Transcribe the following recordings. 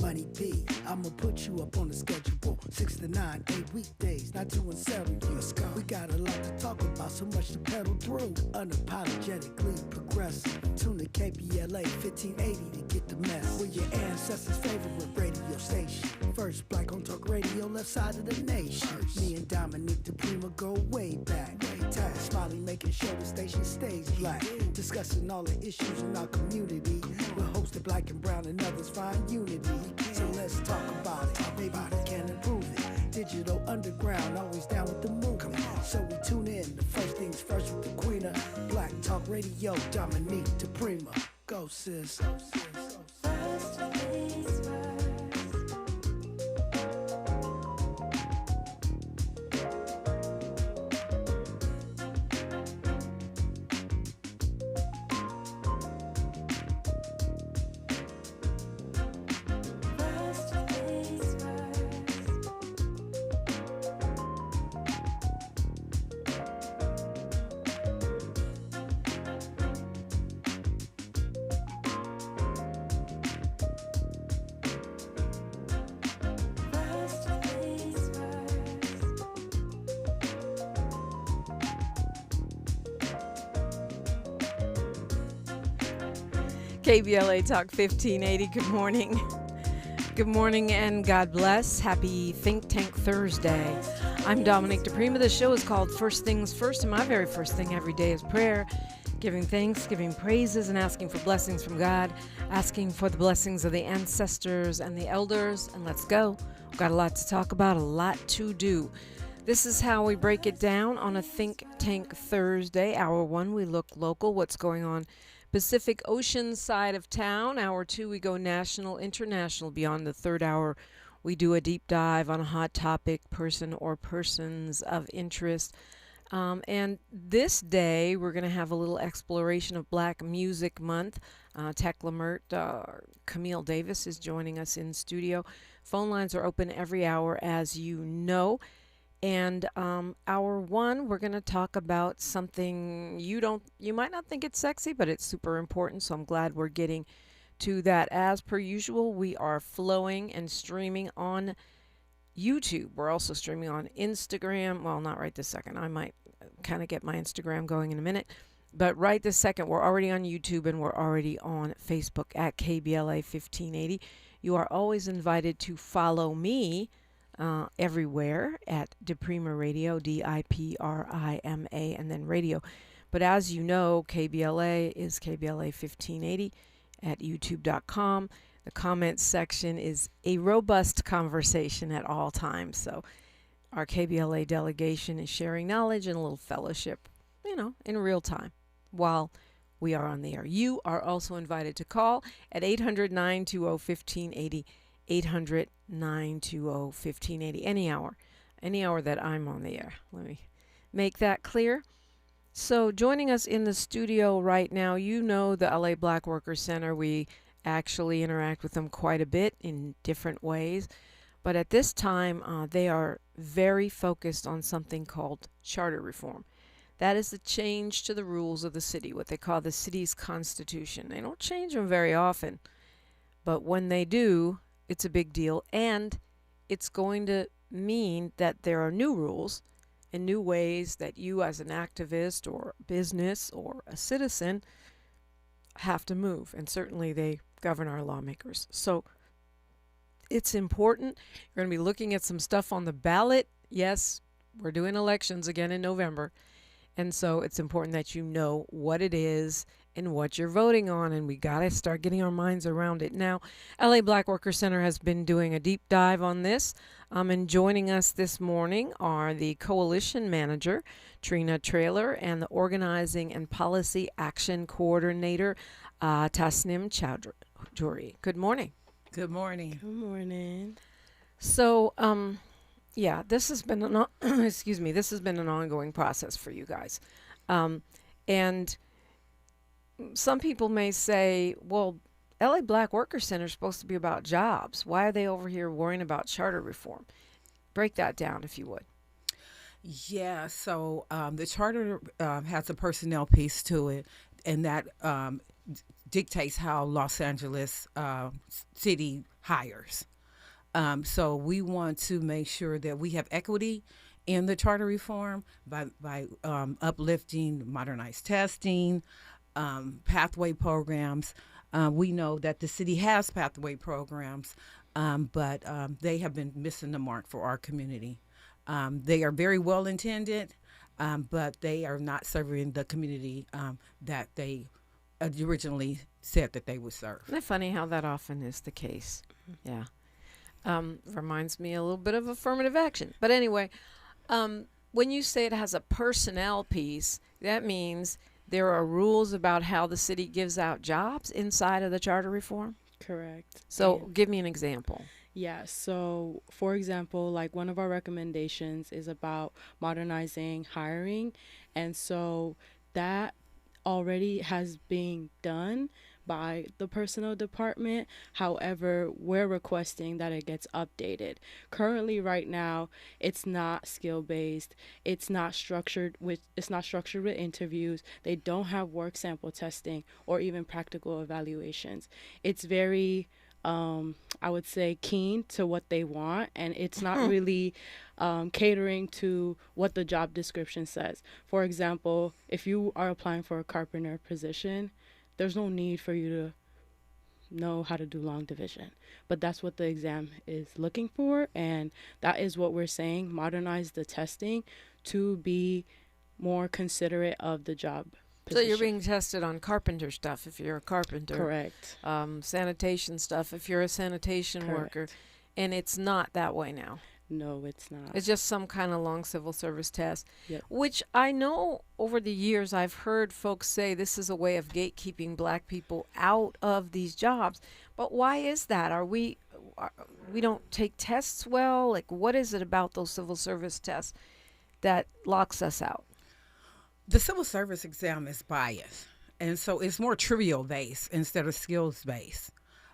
Money B, I'ma put you up on the schedule. 6 to 9, 8 weekdays, not doing serious. We got a lot to talk about, so much to pedal through. Unapologetically progressive. Tune to KBLA 1580 to get the mess. We're your ancestors' favorite radio station. First black on talk radio, left side of the nation. Me and Dominique DePrima go way back. Tag Smiley making sure the station stays black. Discussing all the issues in our community. We're hosted black and brown and others find unity. So let's talk about it. Maybe we can improve it. Digital underground, always down with the movement. So we tune in. The first things first with the queen of Black Talk Radio, Dominique DePrima. Go sis. First things first. KBLA Talk 1580, good morning. Good morning and God bless. Happy Think Tank Thursday. I'm Dominique DePrima. The show is called First Things First, and my very first thing every day is prayer, giving thanks, giving praises, and asking for blessings from God, asking for the blessings of the ancestors and the elders, and let's go. We've got a lot to talk about, a lot to do. This is how we break it down on a Think Tank Thursday. Hour 1, we look local, what's going on Pacific Ocean side of town. Hour 2, we go national, international. Beyond the third hour, we do a deep dive on a hot topic, person or persons of interest. And this day, we're going to have a little exploration of Black Music Month. Tech Lamert, Camille Davis is joining us in studio. Phone lines are open every hour, as you know. And hour 1, we're going to talk about something you might not think it's sexy, but it's super important. So I'm glad we're getting to that. As per usual, we are flowing and streaming on YouTube. We're also streaming on Instagram. Well, not right this second. I might kind of get my Instagram going in a minute. But right this second, we're already on YouTube and we're already on Facebook at KBLA 1580. You are always invited to follow me everywhere at DePrima Radio, DIPRIMA, and then radio. But as you know, KBLA is KBLA 1580 at youtube.com. The comments section is a robust conversation at all times. So our KBLA delegation is sharing knowledge and a little fellowship, in real time while we are on the air. You are also invited to call at 800-920-1580. 800-920-1580, any hour that I'm on the air. Let me make that clear. So joining us in the studio right now, you know the LA Black Workers Center. We actually interact with them quite a bit in different ways. But at this time, they are very focused on something called charter reform. That is the change to the rules of the city, what they call the city's constitution. They don't change them very often, but when they do, it's a big deal, and it's going to mean that there are new rules and new ways that you as an activist or business or a citizen have to move, and certainly they govern our lawmakers. So it's important. You're going to be looking at some stuff on the ballot. Yes, we're doing elections again in November, and so it's important that you know what it is and what you're voting on, and we got to start getting our minds around it. Now, LA Black Worker Center has been doing a deep dive on this, and joining us this morning are the coalition manager, Trina, Traylor, and the organizing and policy action coordinator, Tasnim, Chowdhury. Good morning. Good morning. Good morning. So, this has been an this has been an ongoing process for you guys, and some people may say, well, LA Black Worker Center is supposed to be about jobs. Why are they over here worrying about charter reform? Break that down, if you would. Yeah, so the charter has a personnel piece to it, and that dictates how Los Angeles city hires. So we want to make sure that we have equity in the charter reform by uplifting modernized testing, pathway programs. We know that the city has pathway programs, but they have been missing the mark for our community. They are very well intended, but they are not serving the community that they originally said that they would serve. Isn't it funny how that often is the case? Yeah. Reminds me a little bit of affirmative action. But anyway, when you say it has a personnel piece, that means there are rules about how the city gives out jobs inside of the charter reform? Correct. So give me an example. Yeah, so for example, like one of our recommendations is about modernizing hiring. And so that already has been done by the personnel department. However, we're requesting that it gets updated. Currently, right now, it's not skill based. It's not structured with interviews. They don't have work sample testing or even practical evaluations. It's very I would say keen to what they want, and it's not really catering to what the job description says. For example, if you are applying for a carpenter position, there's no need for you to know how to do long division, but that's what the exam is looking for, and that is what we're saying. Modernize the testing to be more considerate of the job position. So you're being tested on carpenter stuff if you're a carpenter. Correct. Sanitation stuff if you're a sanitation worker. And it's not that way now. No, it's not. It's just some kind of long civil service test, Yep. which I know over the years I've heard folks say this is a way of gatekeeping black people out of these jobs. But why is that? We don't take tests well? Like, what is it about those civil service tests that locks us out? The civil service exam is biased, and so it's more trivial based instead of skills based.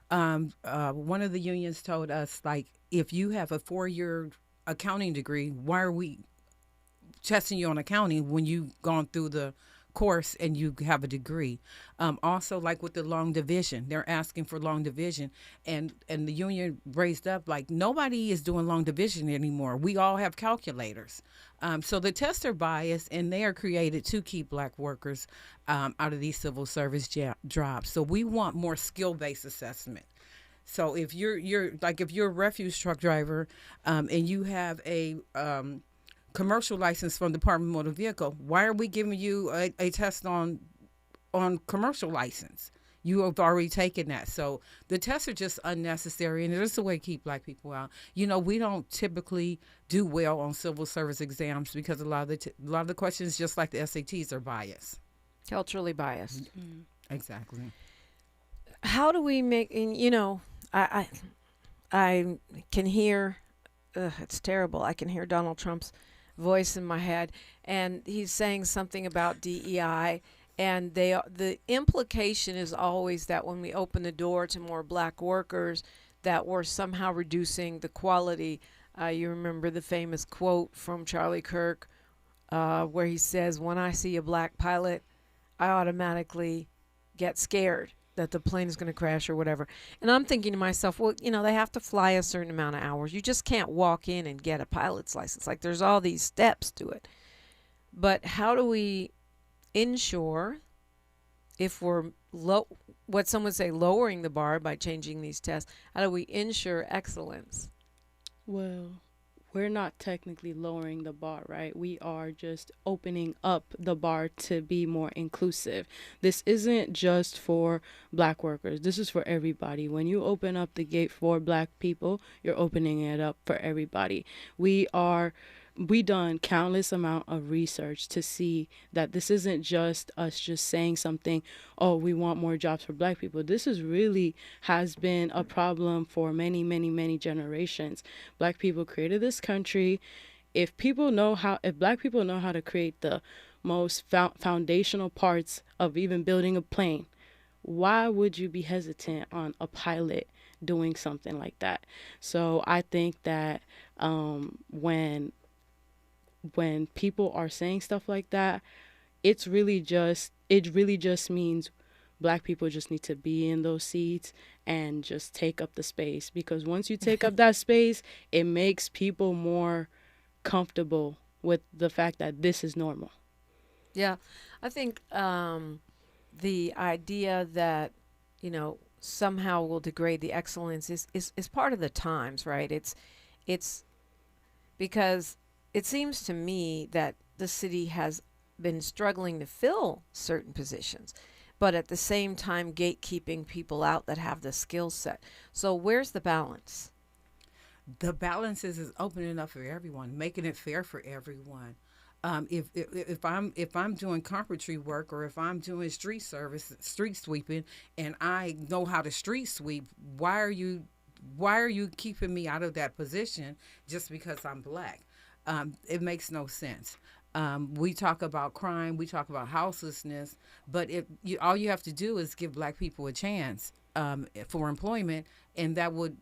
One of the unions told us, like, if you have a 4-year accounting degree, why are we testing you on accounting when you've gone through the course and you have a degree? Also, like with the long division, they're asking for long division, and the union raised up, like, nobody is doing long division anymore. We all have calculators. So the tests are biased, and they are created to keep black workers out of these civil service jobs. So we want more skill-based assessment. So if you're a refuse truck driver, and you have a commercial license from the Department of Motor Vehicle, why are we giving you a test on commercial license? You have already taken that. So the tests are just unnecessary, and it is a way to keep black people out. You know, we don't typically do well on civil service exams because a lot of the questions, just like the SATs, are biased. Culturally biased. Mm-hmm. Exactly. How do we make, and you know, I can hear, it's terrible. I can hear Donald Trump's voice in my head, and he's saying something about DEI, and the implication is always that when we open the door to more black workers, that we're somehow reducing the quality. You remember the famous quote from Charlie Kirk, where he says, "When I see a black pilot, I automatically get scared that the plane is going to crash or whatever." And I'm thinking to myself, well, you know, they have to fly a certain amount of hours. You just can't walk in and get a pilot's license. Like, there's all these steps to it. But how do we ensure, if we're what some would say lowering the bar by changing these tests, how do we ensure excellence? Well, we're not technically lowering the bar, right? We are just opening up the bar to be more inclusive. This isn't just for black workers. This is for everybody. When you open up the gate for black people, you're opening it up for everybody. We done countless amount of research to see that this isn't just us just saying something, oh, we want more jobs for black people. This is really has been a problem for many, many, many generations. Black people created this country. If black people know how to create the most foundational parts of even building a plane, why would you be hesitant on a pilot doing something like that? So I think that when people are saying stuff like that, it really just means Black people just need to be in those seats and just take up the space, because once you take up that space, it makes people more comfortable with the fact that this is normal. Yeah, I think the idea that, somehow will degrade the excellence is part of the times, right? It's because it seems to me that the city has been struggling to fill certain positions, but at the same time gatekeeping people out that have the skill set. So where's the balance? The balance is opening up for everyone, making it fair for everyone. If I'm doing carpentry work, or if I'm doing street sweeping, and I know how to street sweep, why are you keeping me out of that position just because I'm Black? It makes no sense. We talk about crime, we talk about houselessness, but all you have to do is give Black people a chance for employment, and that would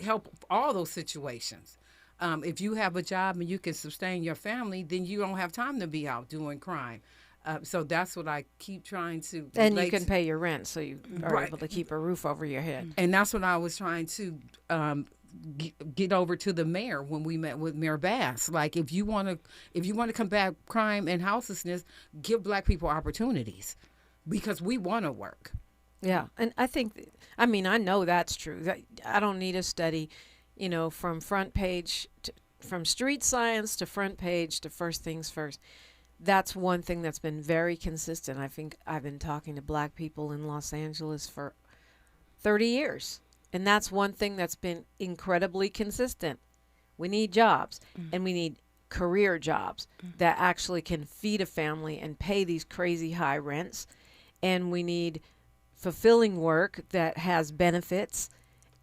help all those situations. If you have a job and you can sustain your family, then you don't have time to be out doing crime. So that's what I keep trying to. And you can pay your rent, so you are Right. able to keep a roof over your head. And that's what I was trying to get over to the mayor when we met with Mayor Bass. Like, if you want to combat crime and houselessness, give Black people opportunities, because we want to work. Yeah, and I know that's true. I don't need a study, from front page, from street science to front page to first things first. That's one thing that's been very consistent. I think I've been talking to Black people in Los Angeles for 30 years. And that's one thing that's been incredibly consistent. We need jobs, and we need career jobs that actually can feed a family and pay these crazy high rents. And we need fulfilling work that has benefits.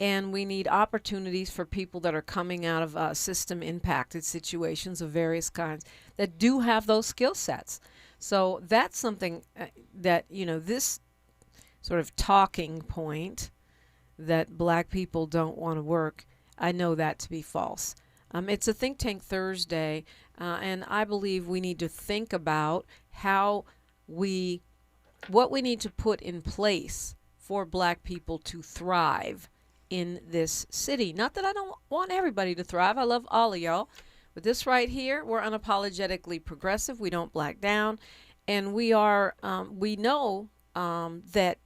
And we need opportunities for people that are coming out of system impacted situations of various kinds that do have those skill sets. So that's something that, this sort of talking point that Black people don't want to work, I know that to be false. It's a Think Tank Thursday, and I believe we need to think about what we need to put in place for Black people to thrive in this city. Not that I don't want everybody to thrive. I love all of y'all. But this right here, we're unapologetically progressive. We don't black down. And we know that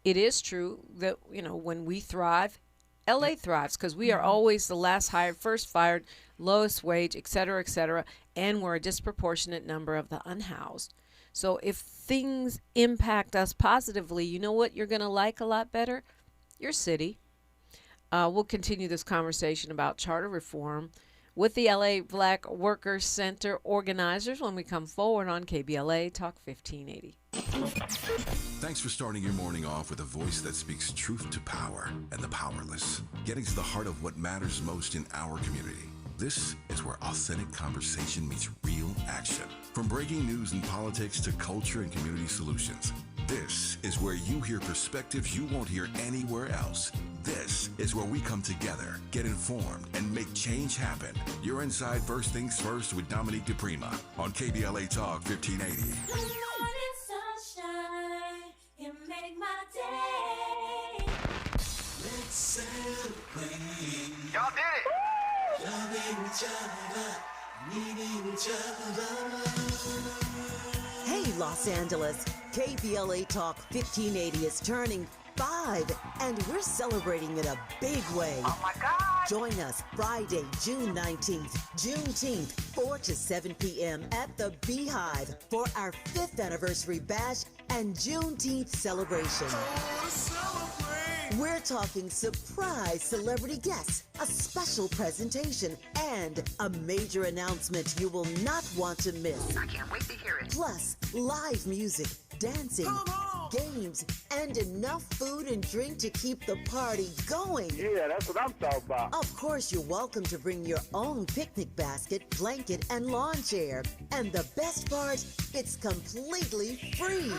it is true that, when we thrive, LA thrives, because we are always the last hired, first fired, lowest wage, et cetera, and we're a disproportionate number of the unhoused. So if things impact us positively, you know what you're going to like a lot better? Your city. We'll continue this conversation about charter reform with the LA Black Workers Center organizers when we come forward on KBLA Talk 1580. Thanks for starting your morning off with a voice that speaks truth to power and the powerless, getting to the heart of what matters most in our community. This is where authentic conversation meets real action. From breaking news and politics to culture and community solutions, this is where you hear perspectives you won't hear anywhere else. This is where we come together, get informed, and make change happen. You're inside First Things First with Dominique DePrima on KBLA Talk 1580. Good morning, sunshine. You make my day. Let's celebrate. Y'all did it. Loving each other, needing each other. Hey, Los Angeles. KBLA Talk 1580 is turning 5, and we're celebrating in a big way. Oh my God. Join us Friday, June 19th, Juneteenth, 4 to 7 p.m. at the Beehive for our 5th anniversary bash and Juneteenth celebration. We're talking surprise celebrity guests, a special presentation, and a major announcement you will not want to miss. I can't wait to hear it. Plus, live music, dancing, games, and enough food and drink to keep the party going. Yeah, that's what I'm talking about. Of course, you're welcome to bring your own picnic basket, blanket, and lawn chair. And the best part, it's completely free.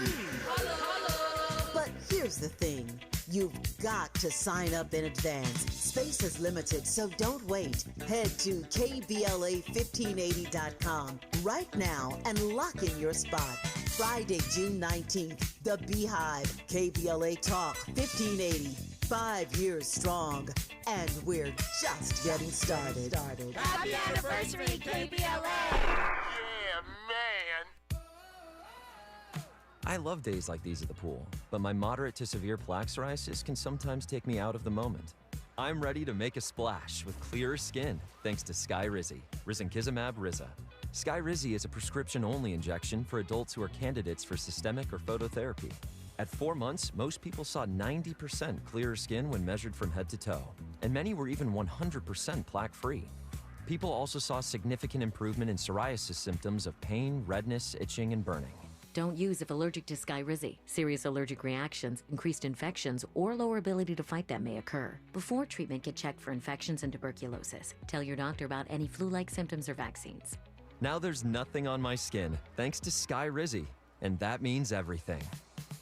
But here's the thing. You've got to sign up in advance. Space is limited, so don't wait. Head to KBLA1580.com right now and lock in your spot. Friday, June 19th, The Beehive, KBLA Talk 1580. 5 years strong, and we're just getting started. Happy anniversary, KBLA! Yeah, man! I love days like these at the pool, but my moderate to severe plaque psoriasis can sometimes take me out of the moment. I'm ready to make a splash with clearer skin thanks to Skyrizi, risankizumab Riza. Skyrizi is a prescription-only injection for adults who are candidates for systemic or phototherapy. At 4 months, most people saw 90% clearer skin when measured from head to toe, and many were even 100% plaque-free. People also saw significant improvement in psoriasis symptoms of pain, redness, itching, and burning. Don't use if allergic to Skyrizi. Serious allergic reactions, increased infections, or lower ability to fight them may occur. Before treatment, get checked for infections and tuberculosis. Tell your doctor about any flu-like symptoms or vaccines. Now there's nothing on my skin thanks to Skyrizi, and that means everything.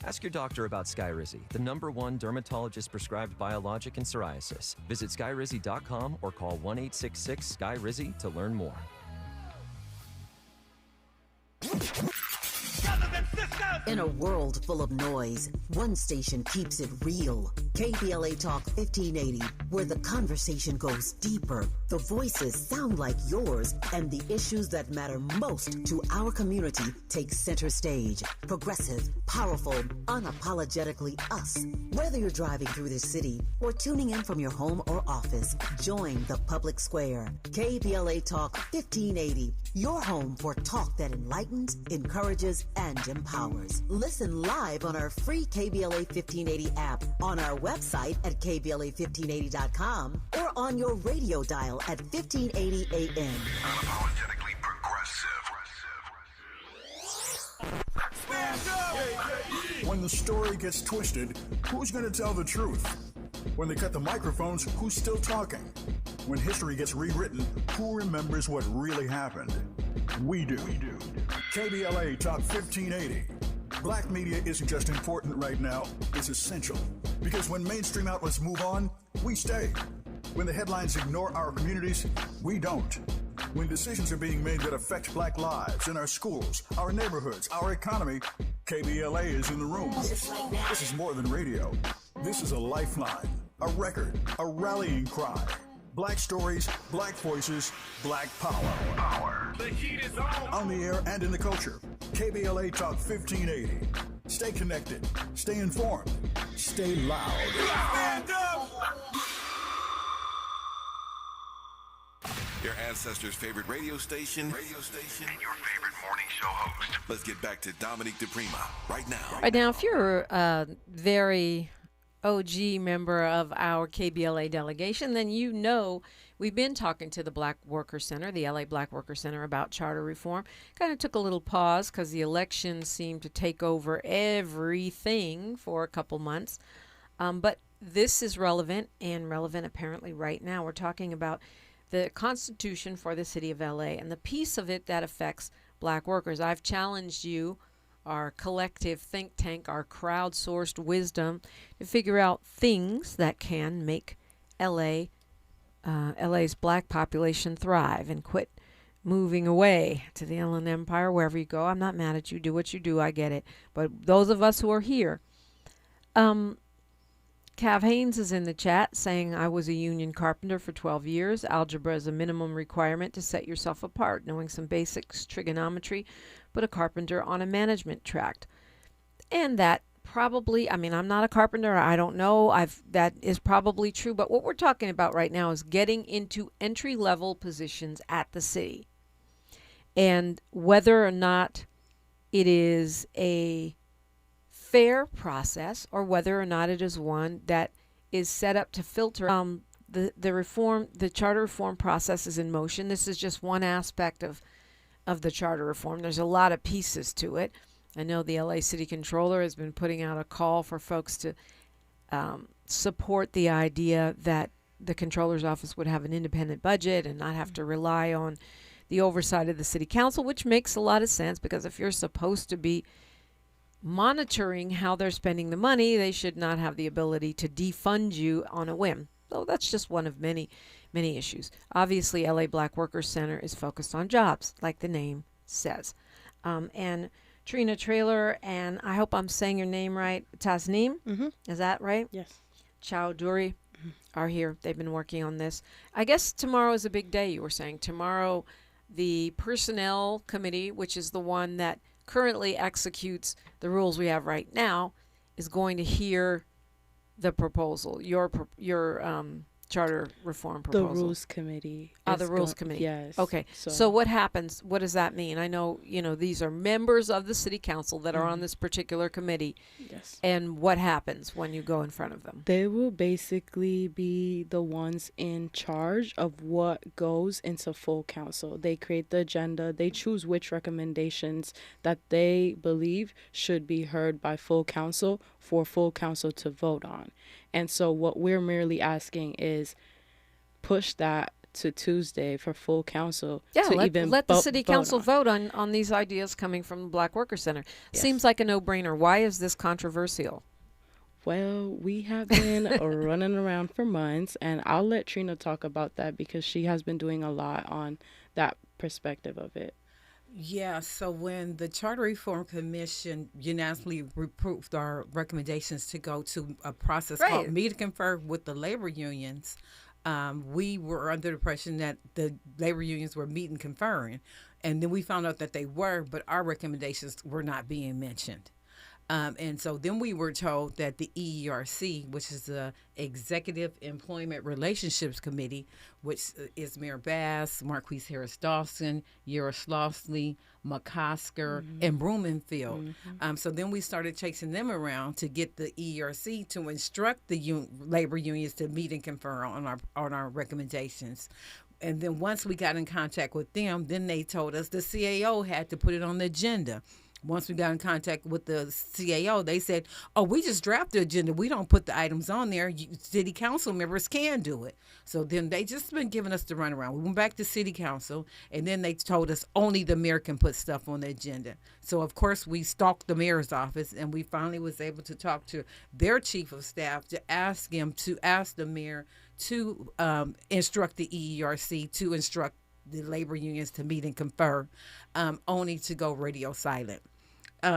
Ask your doctor about Skyrizi, the #1 dermatologist-prescribed biologic in psoriasis. Visit skyrizi.com or call 1-866-SKY-RIZI to learn more. In a world full of noise, one station keeps it real. KBLA Talk 1580, where the conversation goes deeper, the voices sound like yours, and the issues that matter most to our community take center stage. Progressive, powerful, unapologetically us. Whether you're driving through the city or tuning in from your home or office, join the public square. KBLA Talk 1580, your home for talk that enlightens, encourages, and empowers. Listen live on our free KBLA 1580 app, on our website at KBLA1580.com, or on your radio dial at 1580 AM. Unapologetically progressive. When the story gets twisted, who's going to tell the truth? When they cut the microphones, who's still talking? When history gets rewritten, who remembers what really happened? We do. KBLA Talk 1580. Black media isn't just important right now, it's essential. Because when mainstream outlets move on, we stay. When the headlines ignore our communities, we don't. When decisions are being made that affect Black lives in our schools, our neighborhoods, our economy, KBLA is in the room. This is more than radio. This is a lifeline, a record, a rallying cry. Black stories, Black voices, Black power. The heat is on! On the air and in the culture. KBLA Talk 1580. Stay connected. Stay informed. Stay loud. Stand up! Your ancestors' favorite radio station, and your favorite morning show host. Let's get back to Dominique DePrima right now. Right now, if you're a very OG member of our KBLA delegation, then you know we've been talking to the Black Worker Center, the LA Black Worker Center, about charter reform. Kind of took a little pause because the election seemed to take over everything for a couple months. But this is relevant, and relevant apparently right now. We're talking about the Constitution for the city of LA and the piece of it that affects Black workers. I've challenged you, our collective think tank, our crowdsourced wisdom, to figure out things that can make LA's Black population thrive and quit moving away to the Inland Empire, wherever you go. I'm not mad at you. Do what you do. I get it. But those of us who are here, Cav Haynes is in the chat saying, I was a union carpenter for 12 years. Algebra is a minimum requirement to set yourself apart. Knowing some basics, trigonometry, put a carpenter on a management track. And that probably, I mean, I'm not a carpenter. I don't know. That is probably true. But what we're talking about right now is getting into entry-level positions at the city. And whether or not it is a fair process or whether or not it is one that is set up to filter the charter reform process is in motion. This is just one aspect of the charter reform. There's a lot of pieces to it. I know the LA City Controller has been putting out a call for folks to support the idea that the Controller's office would have an independent budget and not have to rely on the oversight of the City Council, which makes a lot of sense, because if you're supposed to be monitoring how they're spending the money, they should not have the ability to defund you on a whim. So that's just one of many, many issues. Obviously, LA Black Workers Center is focused on jobs, like the name says. And Trina, Traylor, and I hope I'm saying your name right, Tasnim. Is that right? Yes. Chowdhury are here. They've been working on this. I guess tomorrow is a big day, you were saying. Tomorrow, the Personnel Committee, which is the one that currently executes the rules we have right now, is going to hear the proposal, your charter reform proposal. The Rules Committee. The Rules Committee. Yes. Okay. So what happens? What does that mean? I know, these are members of the city council that are on this particular committee. Yes. And what happens when you go in front of them? They will basically be the ones in charge of what goes into full council. They create the agenda. They choose which recommendations that they believe should be heard by full council for full council to vote on. And so what we're merely asking is push that to Tuesday for full council to let the city council vote on these ideas coming from the Black Worker Center. Yes. Seems like a no-brainer. Why is this controversial? Well, we have been running around for months, and I'll let Trina talk about that because she has been doing a lot on that perspective of it. Yeah, so when the Charter Reform Commission unanimously approved our recommendations to go to a process called Meet and Confer with the labor unions, we were under the impression that the labor unions were meet and conferring. And then we found out that they were, but our recommendations were not being mentioned. And so then we were told that the EERC, which is the Executive Employment Relationships Committee, which is Mayor Bass, Marquise Harris Dawson, Yara Schlossley, McCosker, and Blumenfield. So then we started chasing them around to get the EERC to instruct the labor unions to meet and confer on our recommendations. And then once we got in contact with them, then they told us the CAO had to put it on the agenda. Once we got in contact with the CAO, they said, we just draft the agenda. We don't put the items on there. City council members can do it. So then they just been giving us the runaround. We went back to city council, and then they told us only the mayor can put stuff on the agenda. So, of course, we stalked the mayor's office, and we finally was able to talk to their chief of staff to ask him to ask the mayor to instruct the EERC to instruct the labor unions to meet and confer, only to go radio silent.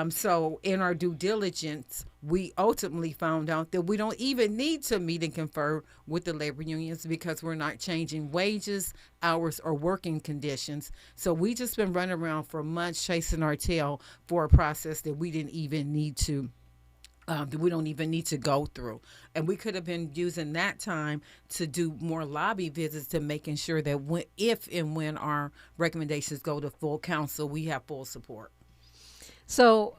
So in our due diligence, we ultimately found out that we don't even need to meet and confer with the labor unions because we're not changing wages, hours, or working conditions. So we just been running around for months chasing our tail for a process that we didn't even need to that we don't even need to go through. And we could have been using that time to do more lobby visits to making sure that if and when our recommendations go to full council, we have full support. So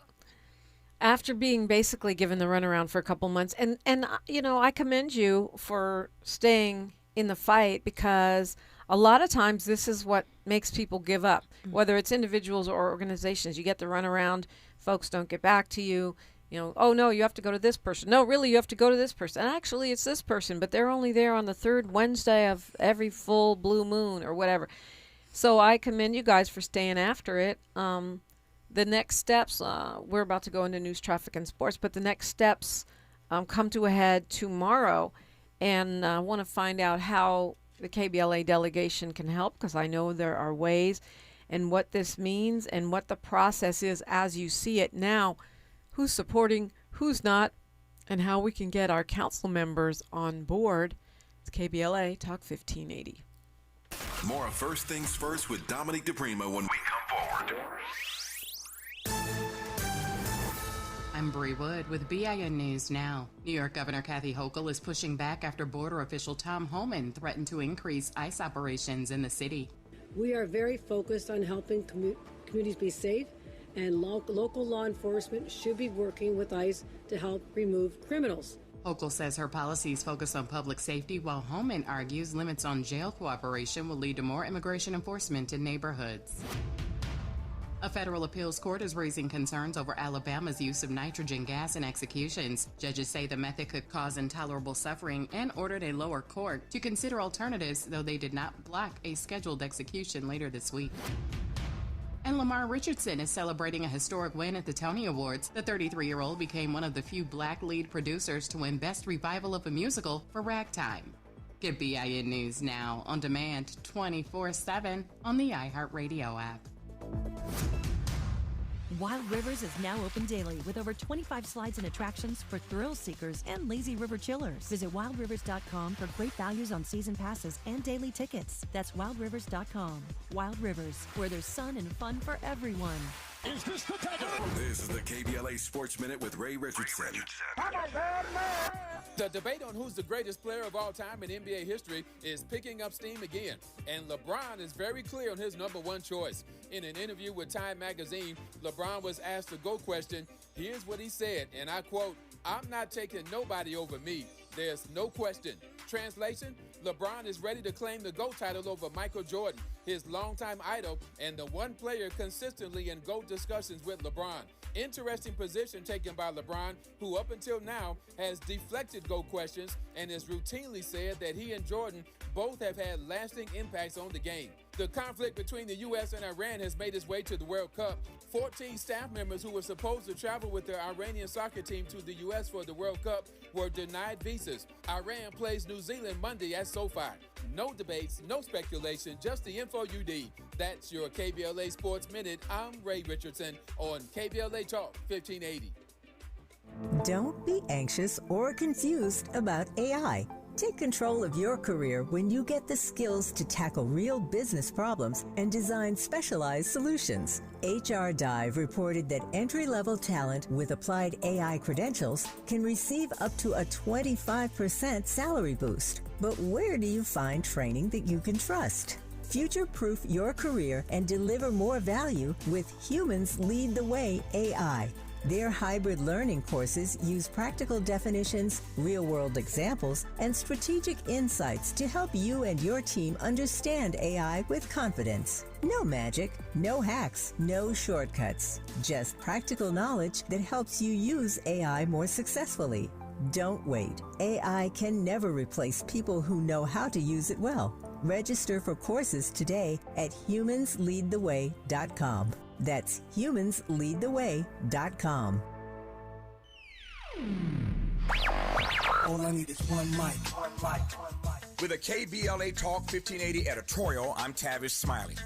after being basically given the runaround for a couple months, and I commend you for staying in the fight, because a lot of times this is what makes people give up, whether it's individuals or organizations. You get the runaround, folks don't get back to you. Oh, no, you have to go to this person. No, really, you have to go to this person. And actually, it's this person, but they're only there on the third Wednesday of every full blue moon or whatever. So I commend you guys for staying after it. The next steps, we're about to go into news, traffic, and sports, but the next steps come to a head tomorrow. And I want to find out how the KBLA delegation can help, because I know there are ways, and what this means and what the process is as you see it now. Who's supporting, who's not, and how we can get our council members on board. It's KBLA Talk 1580. More of First Things First with Dominique DePrima when we come forward. I'm Bree Wood with BIN News Now. New York Governor Kathy Hochul is pushing back after border official Tom Homan threatened to increase ICE operations in the city. We are very focused on helping communities be safe, and local law enforcement should be working with ICE to help remove criminals. Hochul says her policies focus on public safety, while Homan argues limits on jail cooperation will lead to more immigration enforcement in neighborhoods. A federal appeals court is raising concerns over Alabama's use of nitrogen gas in executions. Judges say the method could cause intolerable suffering and ordered a lower court to consider alternatives, though they did not block a scheduled execution later this week. And Lamar Richardson is celebrating a historic win at the Tony Awards. The 33-year-old became one of the few black lead producers to win Best Revival of a Musical for Ragtime. Get BIN News Now on demand 24/7 on the iHeartRadio app. Wild Rivers is now open daily with over 25 slides and attractions for thrill seekers and lazy river chillers. Visit wildrivers.com for great values on season passes and daily tickets. That's wildrivers.com. Wild Rivers, where there's sun and fun for everyone. Is this the tether? This is the KBLA Sports Minute with Ray Richardson. The debate on who's the greatest player of all time in NBA history is picking up steam again, and LeBron is very clear on his number one choice. In an interview with Time magazine, LeBron was asked the GOAT question. Here's what he said, and I quote, "I'm not taking nobody over me. There's no question." Translation, LeBron is ready to claim the GOAT title over Michael Jordan, his longtime idol, and the one player consistently in GOAT discussions with LeBron. Interesting position taken by LeBron, who up until now has deflected GOAT questions and has routinely said that he and Jordan both have had lasting impacts on the game. The conflict between the U.S. and Iran has made its way to the World Cup. 14 staff members who were supposed to travel with their Iranian soccer team to the U.S. for the World Cup were denied visas. Iran plays New Zealand Monday at SoFi. No debates, no speculation, just the info you need. That's your KBLA Sports Minute. I'm Ray Richardson on KBLA Talk 1580. Don't be anxious or confused about AI. Take control of your career when you get the skills to tackle real business problems and design specialized solutions. HR Dive reported that entry-level talent with applied AI credentials can receive up to a 25% salary boost. But where do you find training that you can trust? Future-proof your career and deliver more value with Humans Lead the Way AI. Their hybrid learning courses use practical definitions, real-world examples, and strategic insights to help you and your team understand AI with confidence. No magic, no hacks, no shortcuts. Just practical knowledge that helps you use AI more successfully. Don't wait. AI can never replace people who know how to use it well. Register for courses today at humansleadtheway.com. That's humansleadtheway.com. All I need is one mic. With a KBLA Talk 1580 editorial, I'm Tavis Smiley.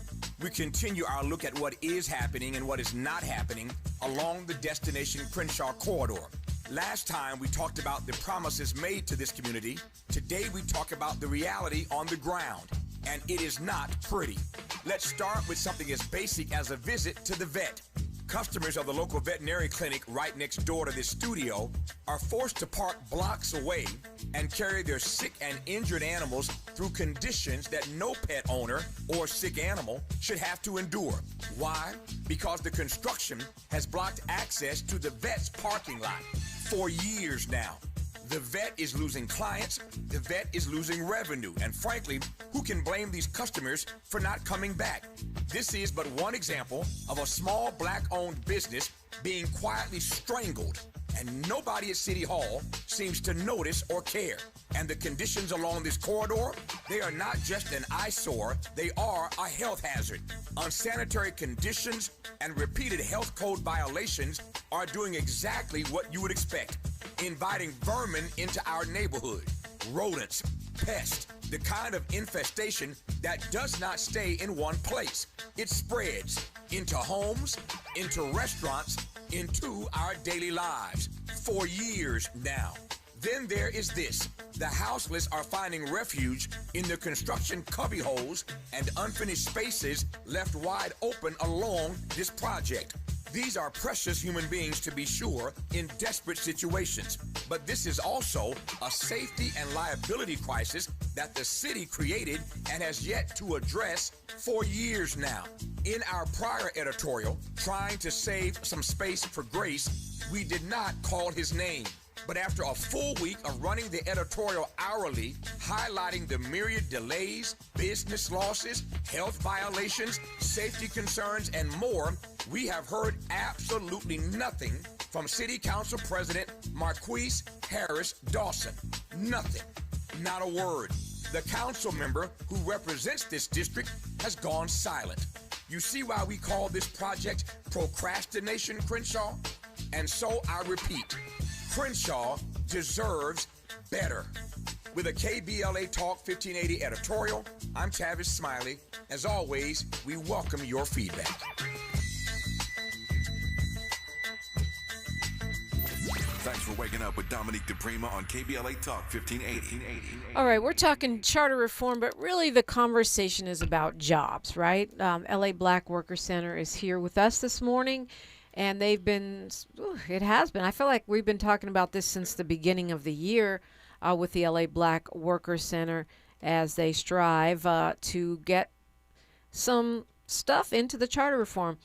We continue our look at what is happening and what is not happening along the Destination Crenshaw corridor. Last time we talked about the promises made to this community. Today we talk about the reality on the ground. And it is not pretty. Let's start with something as basic as a visit to the vet. Customers of the local veterinary clinic right next door to this studio are forced to park blocks away and carry their sick and injured animals through conditions that no pet owner or sick animal should have to endure. Why? Because the construction has blocked access to the vet's parking lot for years now. The vet is losing clients, the vet is losing revenue, and frankly, who can blame these customers for not coming back? This is but one example of a small black-owned business being quietly strangled, and nobody at City Hall seems to notice or care. And the conditions along this corridor, they are not just an eyesore, they are a health hazard. Unsanitary conditions and repeated health code violations are doing exactly what you would expect. Inviting vermin into our neighborhood, rodents, pests, the kind of infestation that does not stay in one place. It spreads into homes, into restaurants, into our daily lives for years now. Then there is this. The houseless are finding refuge in the construction cubbyholes and unfinished spaces left wide open along this project. These are precious human beings, to be sure, in desperate situations. But this is also a safety and liability crisis that the city created and has yet to address for years now. In our prior editorial, trying to save some space for grace, we did not call his name. But after a full week of running the editorial hourly, highlighting the myriad delays, business losses, health violations, safety concerns, and more, we have heard absolutely nothing from City Council President Marquise Harris Dawson. Nothing. Not a word. The council member who represents this district has gone silent. You see why we call this project Procrastination, Crenshaw? And so I repeat, Crenshaw deserves better. With a KBLA Talk 1580 editorial, I'm Tavis Smiley. As always, we welcome your feedback. for waking up with Dominique DePrima on KBLA Talk 1580. All right, we're talking charter reform, but really the conversation is about jobs, right? LA Black Worker Center is here with us this morning, and it has been. I feel like we've been talking about this since the beginning of the year with the LA Black Worker Center as they strive to get some stuff into the charter reform.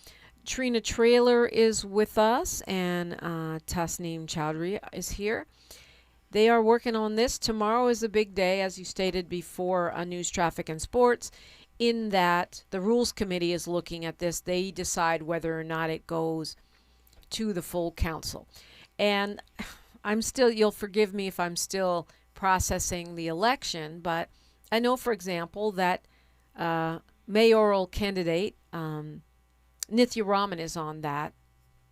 Trina Traylor is with us, and Tasnim Chowdhury is here. They are working on this. Tomorrow is a big day, as you stated before, News, Traffic, and Sports, in that the Rules Committee is looking at this. They decide whether or not it goes to the full council. And you'll forgive me if I'm still processing the election, but I know, for example, that mayoral candidate Nithya Raman is on that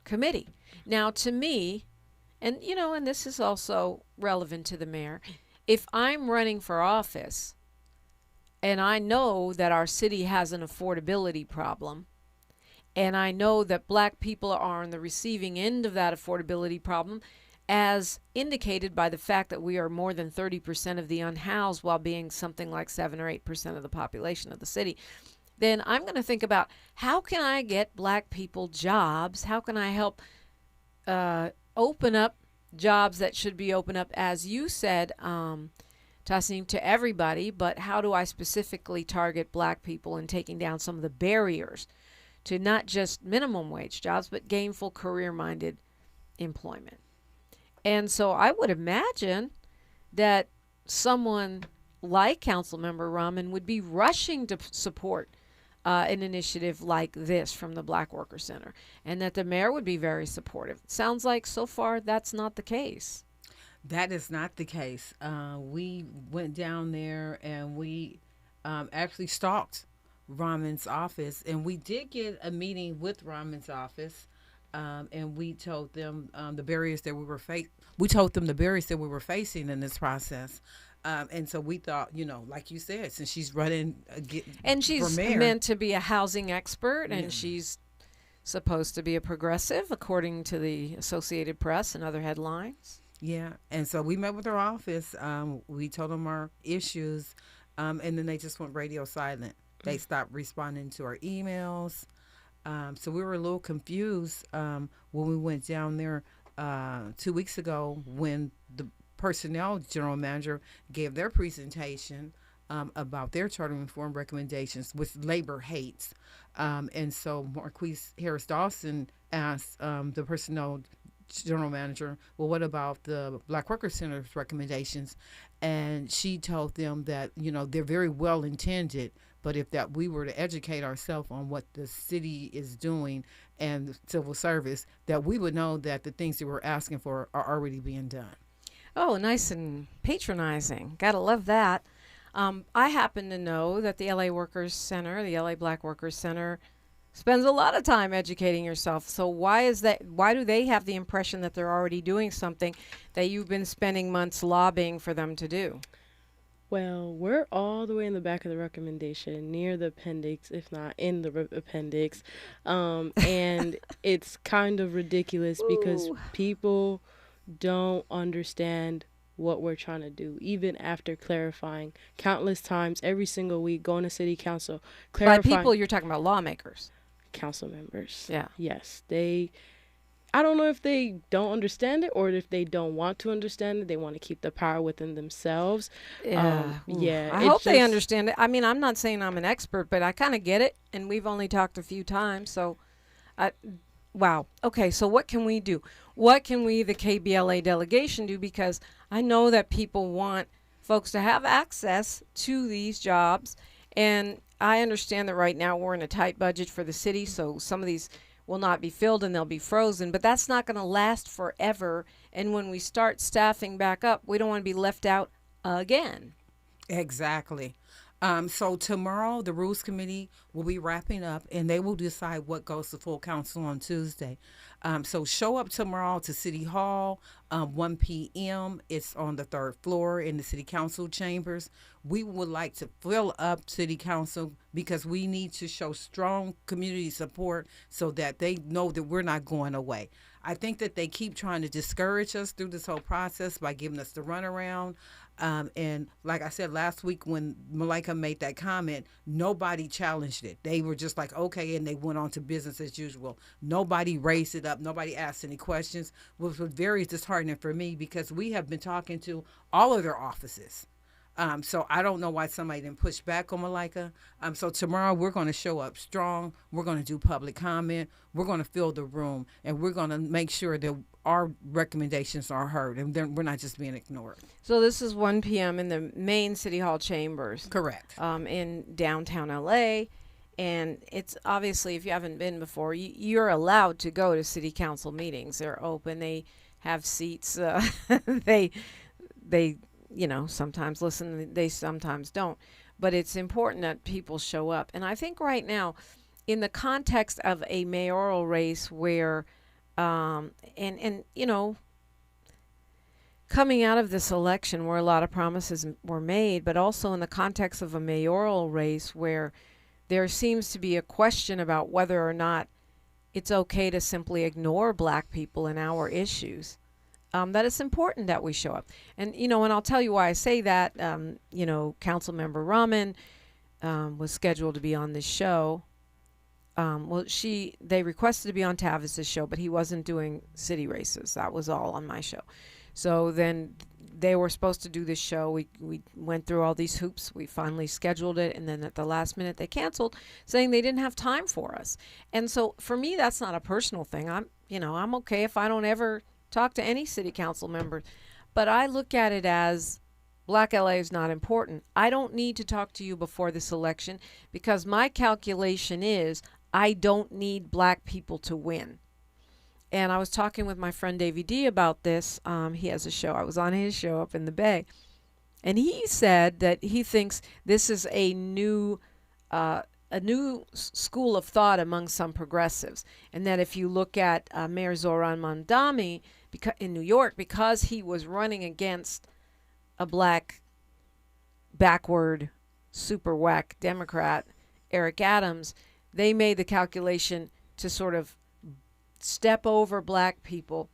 committee. Now, to me, and this is also relevant to the mayor, if I'm running for office and I know that our city has an affordability problem, and I know that black people are on the receiving end of that affordability problem, as indicated by the fact that we are more than 30% of the unhoused while being something like 7 or 8% of the population of the city, then I'm going to think about, how can I get black people jobs? How can I help open up jobs that should be open up, as you said, Tasnim, to everybody, but how do I specifically target black people in taking down some of the barriers to not just minimum wage jobs, but gainful, career-minded employment? And so I would imagine that someone like Councilmember Raman would be rushing to support an initiative like this from the Black Worker Center, and that the mayor would be very supportive. It sounds like so far that's not the case. That is not the case. We went down there and we actually stalked Raman's office, and we did get a meeting with Raman's office, and we told them the barriers that we were facing in this process. And so we thought, like you said, since she's running and she's for mayor, meant to be a housing expert, and she's supposed to be a progressive, according to the Associated Press and other headlines. Yeah, and so we met with her office. We told them our issues, and then they just went radio silent. They stopped responding to our emails. So we were a little confused when we went down there 2 weeks ago, when the personnel general manager gave their presentation about their charter reform recommendations, which labor hates. And so Marquise Harris Dawson asked the personnel general manager, well, what about the Black Worker Center's recommendations? And she told them that, they're very well intended, but if that we were to educate ourselves on what the city is doing and the civil service, that we would know that the things that we're asking for are already being done. Oh, nice and patronizing. Gotta love that. I happen to know that the LA Workers Center, the LA Black Workers Center, spends a lot of time educating yourself. So why is that? Why do they have the impression that they're already doing something that you've been spending months lobbying for them to do? Well, we're all the way in the back of the recommendation, near the appendix, if not in the appendix. And it's kind of ridiculous because people don't understand what we're trying to do, even after clarifying countless times every single week, going to city council, clarifying. By people, you're talking about lawmakers. Council members. Yeah. Yes. I don't know if they don't understand it or if they don't want to understand it. They want to keep the power within themselves. Yeah. I hope they understand it. I mean, I'm not saying I'm an expert, but I kind of get it. And we've only talked a few times. So, wow. Okay. So what can we do? What can we, the KBLA delegation, do? Because I know that people want folks to have access to these jobs. And I understand that right now we're in a tight budget for the city. So some of these will not be filled and they'll be frozen, but that's not going to last forever. And when we start staffing back up, we don't want to be left out again. Exactly. So tomorrow, the Rules Committee will be wrapping up, and they will decide what goes to full council on Tuesday. So show up tomorrow to City Hall, 1 p.m. It's on the 3rd floor in the City Council chambers. We would like to fill up City Council because we need to show strong community support so that they know that we're not going away. I think that they keep trying to discourage us through this whole process by giving us the runaround. And like I said last week when Malika made that comment, nobody challenged it. They were just like, okay, and they went on to business as usual. Nobody raised it up. Nobody asked any questions, which was very disheartening for me because we have been talking to all of their offices. So I don't know why somebody didn't push back on Malika. So tomorrow we're going to show up strong. We're going to do public comment. We're going to fill the room, and we're going to make sure that our recommendations are heard, and we're not just being ignored. So this is 1 p.m. in the main City Hall chambers. Correct. In downtown LA. And it's obviously, if you haven't been before, you're allowed to go to city council meetings. They're open. They have seats. They sometimes listen, they sometimes don't. But it's important that people show up. And I think right now, in the context of a mayoral race where, coming out of this election where a lot of promises were made, but also in the context of a mayoral race where there seems to be a question about whether or not it's okay to simply ignore Black people and our issues. That it's important that we show up. And, and I'll tell you why I say that. Council member Rahman was scheduled to be on this show. They requested to be on Tavis's show, but he wasn't doing city races. That was all on my show. So then they were supposed to do this show. We went through all these hoops. We finally scheduled it. And then at the last minute, they canceled, saying they didn't have time for us. And so for me, that's not a personal thing. I'm okay if I don't ever talk to any city council member, but I look at it as Black LA is not important. I don't need to talk to you before this election because my calculation is I don't need Black people to win. And I was talking with my friend Davey D about this. He has a show. I was on his show up in the Bay, and he said that he thinks this is a new school of thought among some progressives, and that if you look at Mayor Zoran Mandami in New York, because he was running against a Black, backward, super whack Democrat, Eric Adams, they made the calculation to sort of step over Black people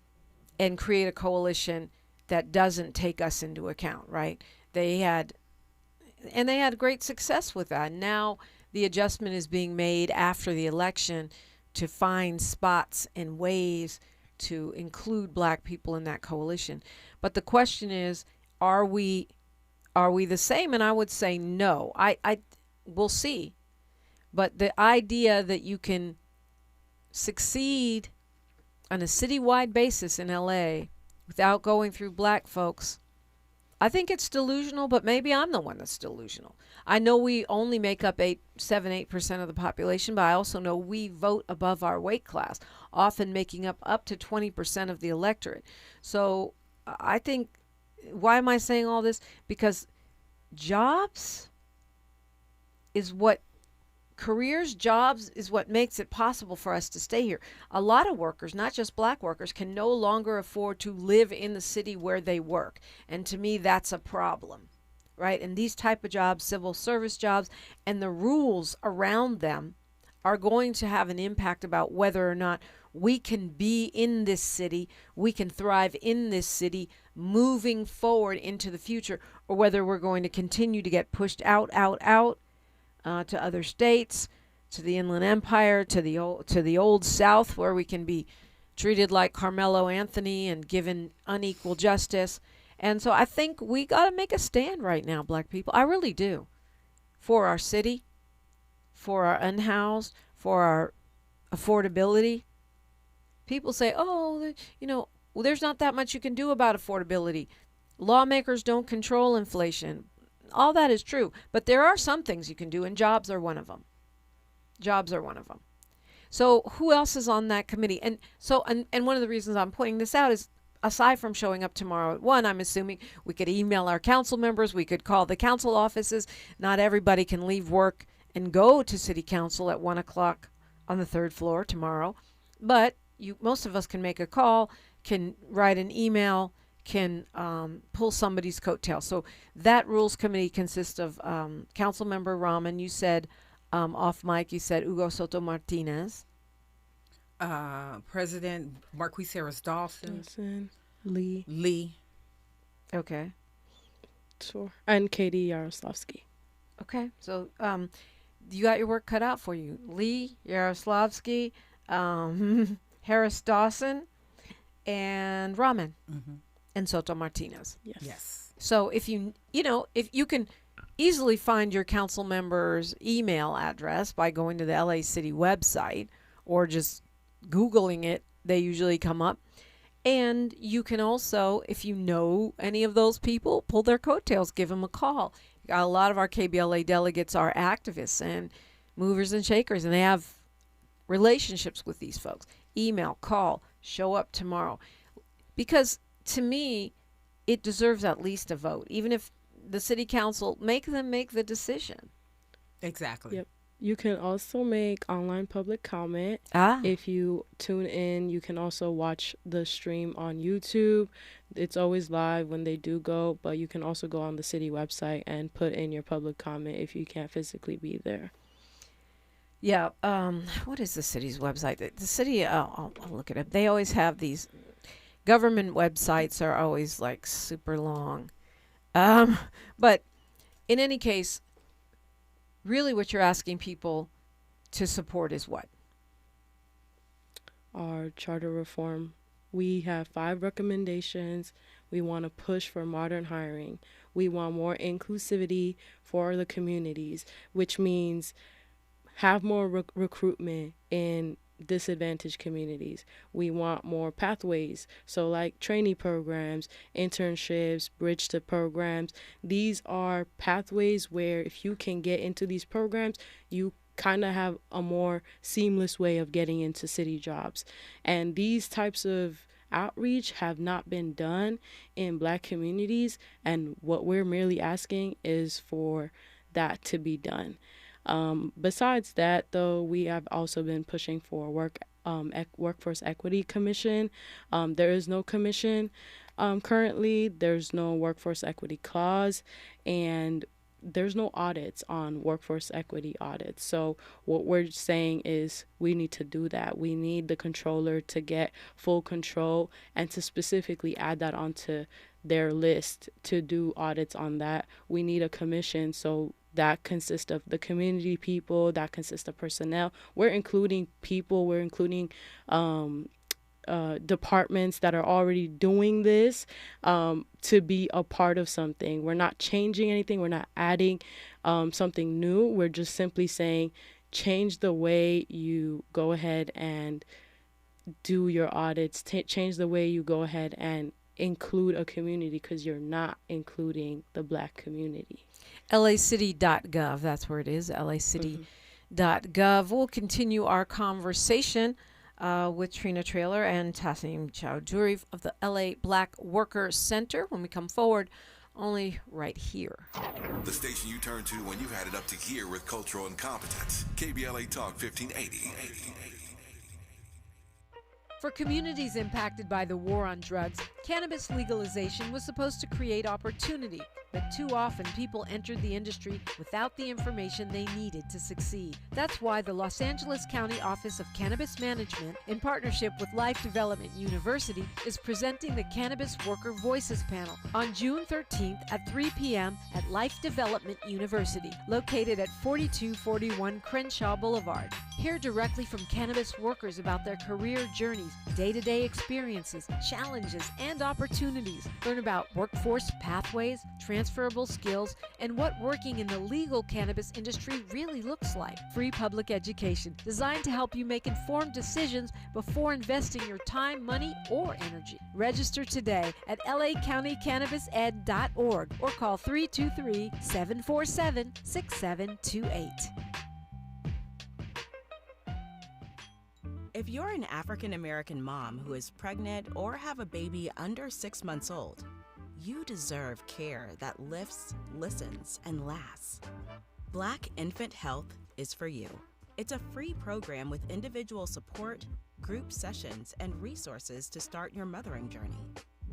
and create a coalition that doesn't take us into account, right? They had great success with that. Now the adjustment is being made after the election to find spots and ways to include Black people in that coalition. But the question is, are we the same? And I would say no. We'll see. But the idea that you can succeed on a citywide basis in LA without going through Black folks, I think it's delusional, but maybe I'm the one that's delusional. I know we only make up 7-8% of the population, but I also know we vote above our weight class, often making up to 20% of the electorate. So I think, why am I saying all this? Because jobs is what jobs is what makes it possible for us to stay here. A lot of workers, not just Black workers, can no longer afford to live in the city where they work. And to me, that's a problem, right? And these type of jobs, civil service jobs, and the rules around them are going to have an impact about whether or not we can be in this city, we can thrive in this city moving forward into the future, or whether we're going to continue to get pushed out, to other states, to the Inland Empire, to the old South, where we can be treated like Carmelo Anthony and given unequal justice. And so I think we got to make a stand right now, Black people. I really do. For our city, for our unhoused, for our affordability. People say, well, there's not that much you can do about affordability. Lawmakers don't control inflation. All that is true, but there are some things you can do, and jobs are one of them. So who else is on that committee? And one of the reasons I'm pointing this out is, aside from showing up tomorrow at 1, I'm assuming we could email our council members, we could call the council offices. Not everybody can leave work and go to city council at 1 o'clock on the 3rd floor tomorrow, but most of us can make a call, can write an email, can pull somebody's coattail. So that rules committee consists of council member Rahman. You said off mic, you said Hugo Soto Martinez. President Marquise Harris Dawson. Lee. Okay. Sure. And Katie Yaroslavsky. Okay. So you got your work cut out for you. Lee, Yaroslavsky, Harris Dawson, and Rahman. And Soto Martinez. Yes. So if if you can easily find your council member's email address by going to the LA City website or just Googling it, they usually come up. And you can also, if you know any of those people, pull their coattails, give them a call. A lot of our KBLA delegates are activists and movers and shakers, and they have relationships with these folks. Email, call, show up tomorrow. Because to me, it deserves at least a vote. Even if the city council, make them make the decision. Exactly. Yep. You can also make online public comment. If you tune in, you can also watch the stream on YouTube. It's always live when they do go, but you can also go on the city website and put in your public comment if you can't physically be there. Yeah. What is the city's website? The city, I'll look it up. They always have these government websites are always like super long. But in any case, really what you're asking people to support is what? Our charter reform. We have 5 recommendations. We want to push for modern hiring. We want more inclusivity for the communities, which means have more recruitment in disadvantaged communities. We want more pathways, so like trainee programs, internships, bridge to programs. These are pathways where if you can get into these programs, you kind of have a more seamless way of getting into city jobs. And these types of outreach have not been done in Black communities, and what we're merely asking is for that to be done. Besides that, though, we have also been pushing for workforce equity commission. There is no commission currently. There's no workforce equity clause, and there's no audits on workforce equity audits. So what we're saying is we need to do that. We need the controller to get full control and to specifically add that onto their list to do audits on that. We need a commission, so that consists of the community people, that consists of personnel. We're including people, we're including departments that are already doing this to be a part of something. We're not changing anything. We're not adding something new. We're just simply saying change the way you go ahead and do your audits. Change the way you go ahead and include a community, because you're not including the Black community. LAcity.gov, that's where it is, LAcity.gov. We'll continue our conversation with Trina, Traylor, and Tasnim Chowdhury of the LA Black Worker Center when we come forward, only right here. The station you turn to when you've had it up to gear with cultural incompetence. KBLA Talk 1580. For communities impacted by the war on drugs, cannabis legalization was supposed to create opportunity, but too often people entered the industry without the information they needed to succeed. That's why the Los Angeles County Office of Cannabis Management, in partnership with Life Development University, is presenting the Cannabis Worker Voices Panel on June 13th at 3 p.m. at Life Development University, located at 4241 Crenshaw Boulevard. Hear directly from cannabis workers about their career journeys, day-to-day experiences, challenges, and opportunities. Learn about workforce pathways, transferable skills, and what working in the legal cannabis industry really looks like. Free public education designed to help you make informed decisions before investing your time, money, or energy. Register today at lacountycannabised.org or call 323-747-6728. If you're an African American mom who is pregnant or have a baby under 6 months old, you deserve care that lifts, listens, and lasts. Black Infant Health is for you. It's a free program with individual support, group sessions, and resources to start your mothering journey.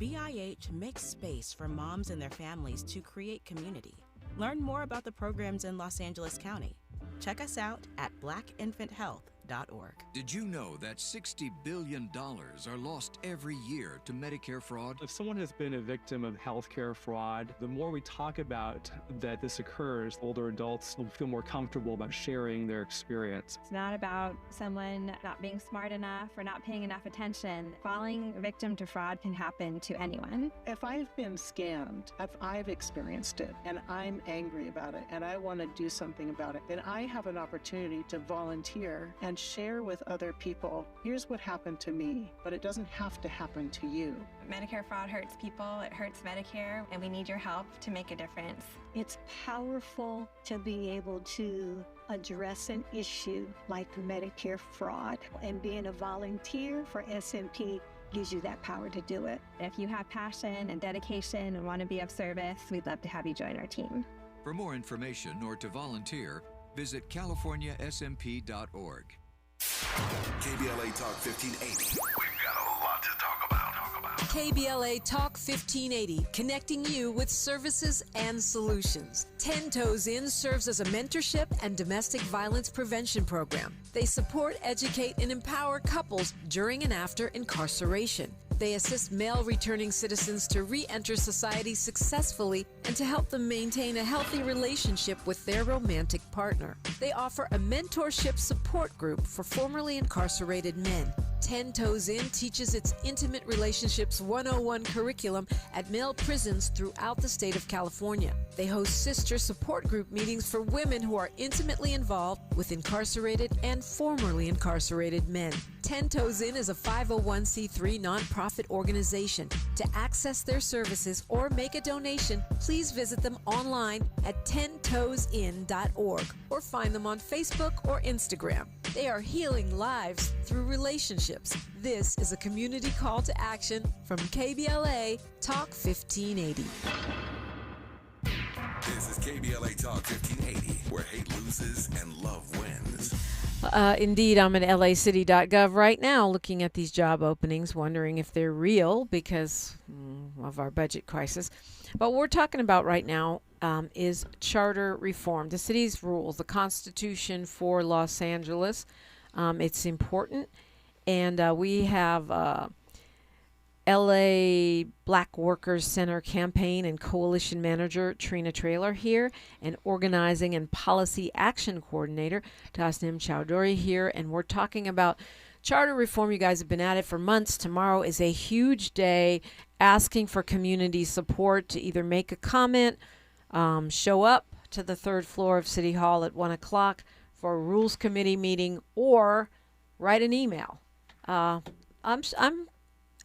BIH makes space for moms and their families to create community. Learn more about the programs in Los Angeles County. Check us out at blackinfanthealth.org. LABWC.org. Did you know that $60 billion are lost every year to Medicare fraud? If someone has been a victim of healthcare fraud, the more we talk about that this occurs, older adults will feel more comfortable about sharing their experience. It's not about someone not being smart enough or not paying enough attention. Falling victim to fraud can happen to anyone. If I've been scammed, if I've experienced it, and I'm angry about it, and I want to do something about it, then I have an opportunity to volunteer and share with other people, here's what happened to me, but it doesn't have to happen to you. Medicare fraud hurts people, it hurts Medicare, and we need your help to make a difference. It's powerful to be able to address an issue like Medicare fraud, and being a volunteer for SMP gives you that power to do it. If you have passion and dedication and want to be of service, we'd love to have you join our team. For more information or to volunteer, visit californiasmp.org. KBLA Talk 1580. We've got a lot to talk about. KBLA Talk 1580, connecting you with services and solutions. 10 Toes In serves as a mentorship and domestic violence prevention program. They support, educate, and empower couples during and after incarceration. They assist male returning citizens to re-enter society successfully and to help them maintain a healthy relationship with their romantic partner. They offer a mentorship support group for formerly incarcerated men. 10 Toes In teaches its Intimate Relationships 101 curriculum at male prisons throughout the state of California. They host sister support group meetings for women who are intimately involved with incarcerated and formerly incarcerated men. 10 Toes In is a 501c3 nonprofit organization. To access their services or make a donation, please visit them online at 10toesin.org or find them on Facebook or Instagram. They are healing lives through relationships. This is a community call to action from KBLA Talk 1580. This is KBLA Talk 1580, where hate loses and love wins. Indeed, I'm at lacity.gov right now looking at these job openings, wondering if they're real because of our budget crisis. But what we're talking about right now is charter reform, the city's rules, the Constitution for Los Angeles. It's important. And we have LA Black Workers Center campaign and coalition manager Trina Traylor here, and organizing and policy action coordinator Tasnim Chowdhury here, and we're talking about charter reform. You guys have been at it for months. Tomorrow is a huge day, asking for community support to either make a comment, show up to the third floor of City Hall at 1 o'clock for a rules committee meeting, or write an email. I'm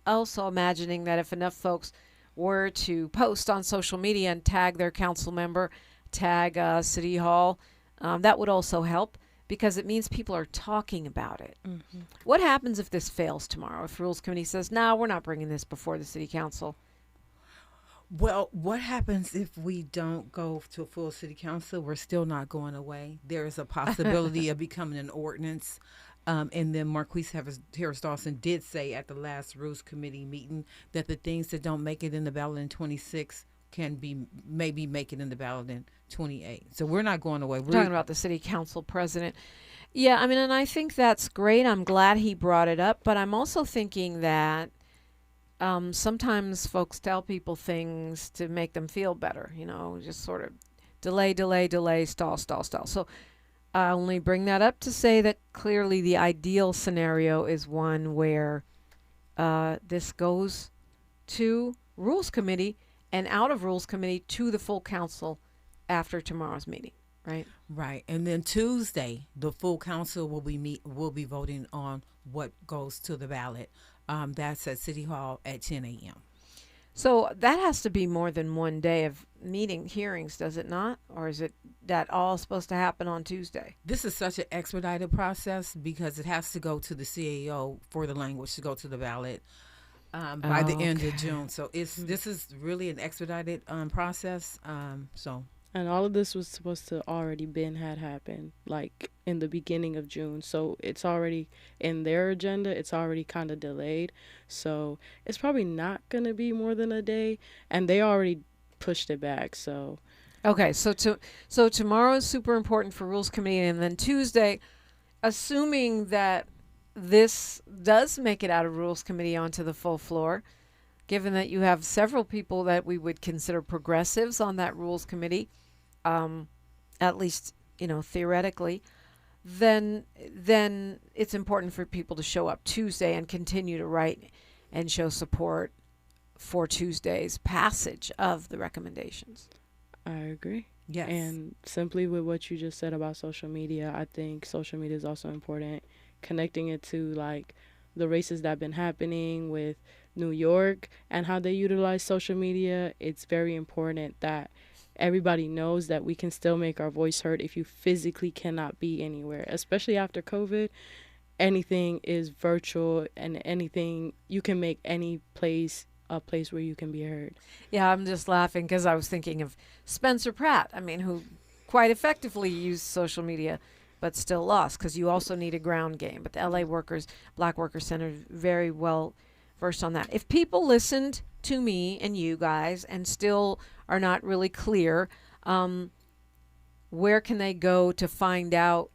also imagining that if enough folks were to post on social media and tag their council member, tag City Hall, that would also help, because it means people are talking about it. Mm-hmm. What happens if this fails tomorrow? If Rules Committee says, no, we're not bringing this before the City Council? Well, what happens if we don't go to a full City Council? We're still not going away. There is a possibility of becoming an ordinance. And then Marquise Harris-Dawson did say at the last Rules Committee meeting that the things that don't make it in the ballot in 26 can be maybe make it in the ballot in 28. So we're not going away. We're talking about the City Council president. Yeah, I mean, and I think that's great. I'm glad he brought it up. But I'm also thinking that sometimes folks tell people things to make them feel better, just sort of delay, stall. So I only bring that up to say that clearly the ideal scenario is one where this goes to Rules Committee and out of Rules Committee to the full council after tomorrow's meeting, right? Right. And then Tuesday, the full council will be voting on what goes to the ballot. That's at City Hall at 10 a.m. So that has to be more than one day of hearings, does it not? Or is it that all supposed to happen on Tuesday? This is such an expedited process because it has to go to the CAO for the language to go to the ballot by the end of June. So this is really an expedited process. And all of this was supposed to already had happened, like in the beginning of June. So it's already in their agenda. It's already kind of delayed. So it's probably not going to be more than a day. And they already pushed it back. So okay, so tomorrow is super important for Rules Committee, and then Tuesday assuming that this does make it out of Rules Committee onto the full floor, given that you have several people that we would consider progressives on that Rules Committee, at least, theoretically, then it's important for people to show up Tuesday and continue to write and show support for Tuesday's passage of the recommendations. I agree. Yes. And simply with what you just said about social media, I think social media is also important. Connecting it to like the races that have been happening with New York and how they utilize social media, it's very important that everybody knows that we can still make our voice heard if you physically cannot be anywhere, especially after COVID. Anything is virtual, and anything, you can make any place a place where you can be heard. Yeah, I'm just laughing because I was thinking of Spencer Pratt, who quite effectively used social media but still lost, because you also need a ground game. But the LA Black Workers Center is very well versed on that. If people listened to me and you guys and still are not really clear, where can they go to find out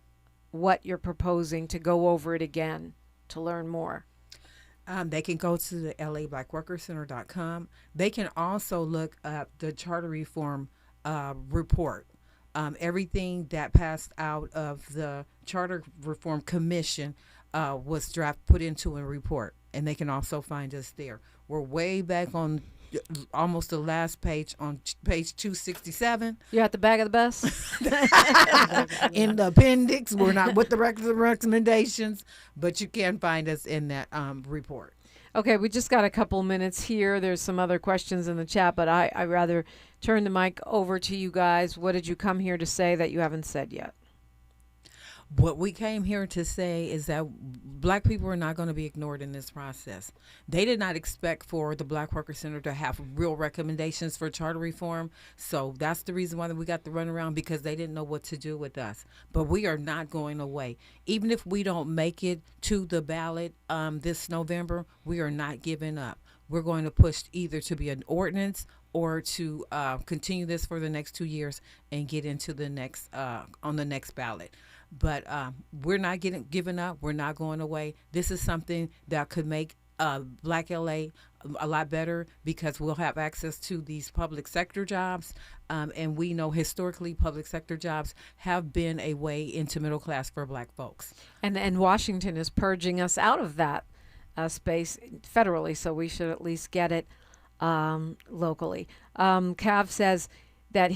what you're proposing, to go over it again, to learn more? They can go to the LABWC.com. They can also look up the charter reform report. Everything that passed out of the Charter Reform Commission was put into a report, and they can also find us there. We're way back on almost the last page, on page 267. You're at the back of the bus? In the appendix. We're not with the recommendations, but you can find us in that report. Okay, we just got a couple minutes here. There's some other questions in the chat, but I'd rather turn the mic over to you guys. What did you come here to say that you haven't said yet? What we came here to say is that Black people are not going to be ignored in this process. They did not expect for the Black Worker Center to have real recommendations for charter reform. So that's the reason why we got the runaround, because they didn't know what to do with us. But we are not going away. Even if we don't make it to the ballot this November, we are not giving up. We're going to push either to be an ordinance or to continue this for the next 2 years and get into the next on the next ballot. But we're not giving up. We're not going away. This is something that could make Black LA a lot better, because we'll have access to these public sector jobs. And we know historically public sector jobs have been a way into middle class for Black folks. And Washington is purging us out of that space federally, so we should at least get it locally. Cav says that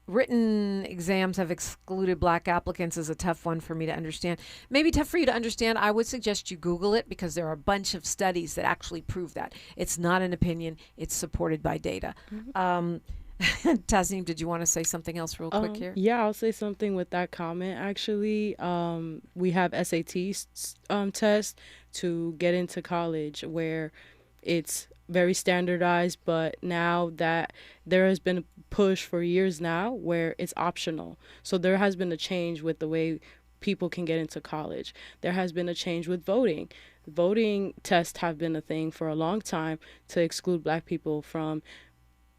written exams have excluded Black applicants is a tough one for me to understand. Maybe tough for you to understand. I would suggest you Google it, because there are a bunch of studies that actually prove that. It's not an opinion. It's supported by data. Tasnim, did you want to say something else real quick here? Yeah, I'll say something with that comment, actually. We have SAT tests to get into college, where it's very standardized, but now that there has been a push for years now where it's optional. So there has been a change with the way people can get into college. There has been a change with voting. Voting tests have been a thing for a long time to exclude Black people from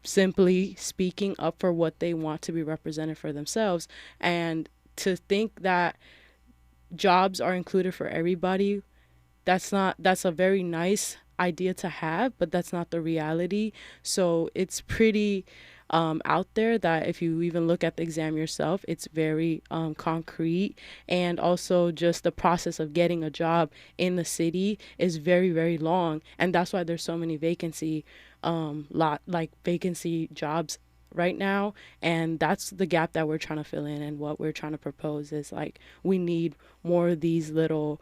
simply speaking up for what they want to be represented for themselves. And to think that jobs are included for everybody, that's a very nice idea to have, but that's not the reality. So it's pretty out there that if you even look at the exam yourself, it's very concrete. And also just the process of getting a job in the city is very, very long. And that's why there's so many vacancy jobs right now. And that's the gap that we're trying to fill in. And what we're trying to propose is we need more of these little